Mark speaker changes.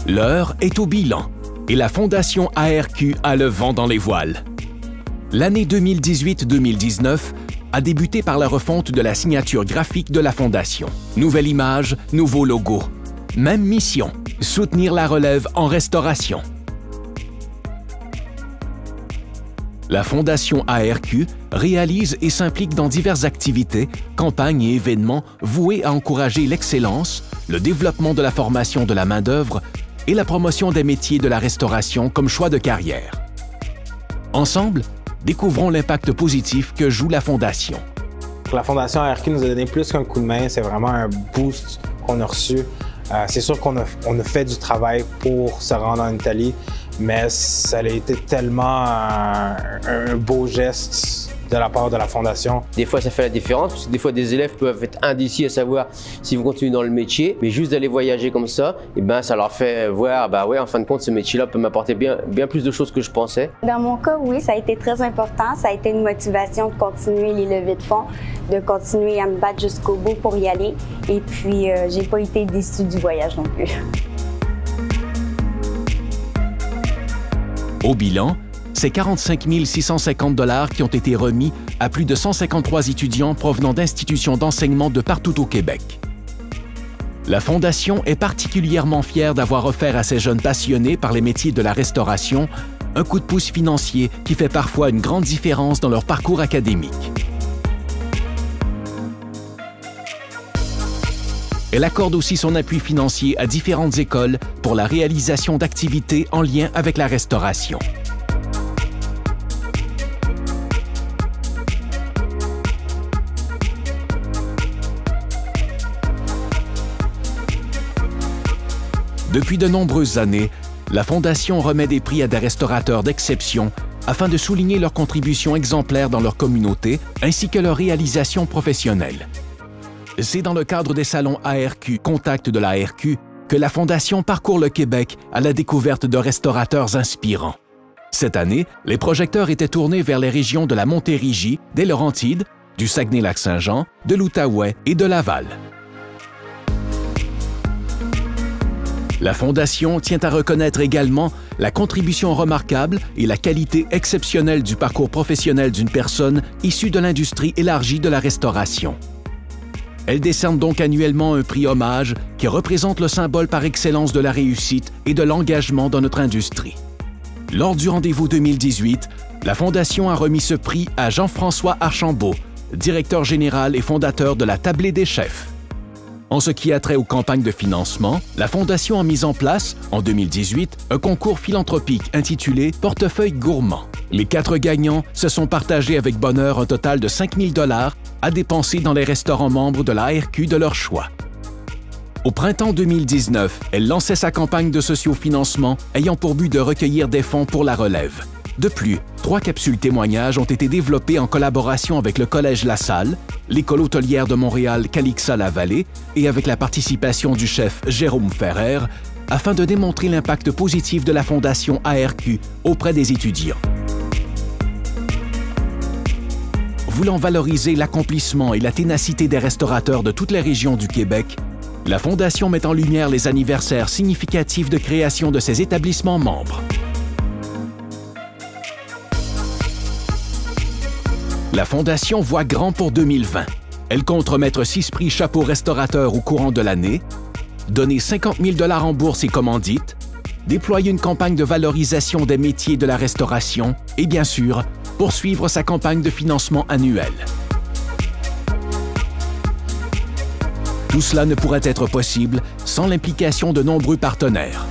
Speaker 1: L'heure est au bilan et la Fondation ARQ a le vent dans les voiles. L'année 2018-2019 a débuté par la refonte de la signature graphique de la Fondation. Nouvelle image, nouveau logo. Même mission, soutenir la relève en restauration. La Fondation ARQ réalise et s'implique dans diverses activités, campagnes et événements voués à encourager l'excellence, le développement de la formation de la main-d'œuvre et la promotion des métiers de la restauration comme choix de carrière. Ensemble, découvrons l'impact positif que joue la Fondation.
Speaker 2: La Fondation ARQ nous a donné plus qu'un coup de main, c'est vraiment un boost qu'on a reçu. C'est sûr qu'on a fait du travail pour se rendre en Italie, mais ça a été tellement un beau geste de la part de la Fondation.
Speaker 3: Des fois, ça fait la différence, parce que des fois, des élèves peuvent être indécis à savoir s'ils vont continuer dans le métier, mais juste d'aller voyager comme ça, et ben, ça leur fait voir, bah ouais, en fin de compte, ce métier-là peut m'apporter bien plus de choses que je pensais.
Speaker 4: Dans mon cas, oui, ça a été très important. Ça a été une motivation de continuer les levées de fonds, de continuer à me battre jusqu'au bout pour y aller. Et puis, j'ai pas été déçue du voyage non plus.
Speaker 1: Au bilan, c'est 45 650 $ qui ont été remis à plus de 153 étudiants provenant d'institutions d'enseignement de partout au Québec. La Fondation est particulièrement fière d'avoir offert à ces jeunes passionnés par les métiers de la restauration un coup de pouce financier qui fait parfois une grande différence dans leur parcours académique. Elle accorde aussi son appui financier à différentes écoles pour la réalisation d'activités en lien avec la restauration. Depuis de nombreuses années, la Fondation remet des prix à des restaurateurs d'exception afin de souligner leur contribution exemplaire dans leur communauté ainsi que leur réalisation professionnelle. C'est dans le cadre des salons ARQ Contact de la ARQ que la Fondation parcourt le Québec à la découverte de restaurateurs inspirants. Cette année, les projecteurs étaient tournés vers les régions de la Montérégie, des Laurentides, du Saguenay-Lac-Saint-Jean, de l'Outaouais et de Laval. La Fondation tient à reconnaître également la contribution remarquable et la qualité exceptionnelle du parcours professionnel d'une personne issue de l'industrie élargie de la restauration. Elle décerne donc annuellement un prix hommage qui représente le symbole par excellence de la réussite et de l'engagement dans notre industrie. Lors du rendez-vous 2018, la Fondation a remis ce prix à Jean-François Archambault, directeur général et fondateur de la Tablée des chefs. En ce qui a trait aux campagnes de financement, la Fondation a mis en place, en 2018, un concours philanthropique intitulé « Portefeuille gourmand ». Les 4 gagnants se sont partagés avec bonheur un total de 5 000 $ à dépenser dans les restaurants membres de l'ARQ de leur choix. Au printemps 2019, elle lançait sa campagne de sociofinancement ayant pour but de recueillir des fonds pour la relève. De plus, 3 capsules témoignages ont été développées en collaboration avec le Collège La Salle, l'École hôtelière de Montréal Calixa-la-Vallée et avec la participation du chef Jérôme Ferrer, afin de démontrer l'impact positif de la Fondation ARQ auprès des étudiants. Voulant valoriser l'accomplissement et la ténacité des restaurateurs de toutes les régions du Québec, la Fondation met en lumière les anniversaires significatifs de création de ses établissements membres. La Fondation voit grand pour 2020. Elle compte remettre 6 prix chapeau restaurateur au courant de l'année, donner 50 000 $ en bourse et commandites, déployer une campagne de valorisation des métiers de la restauration et, bien sûr, poursuivre sa campagne de financement annuelle. Tout cela ne pourrait être possible sans l'implication de nombreux partenaires.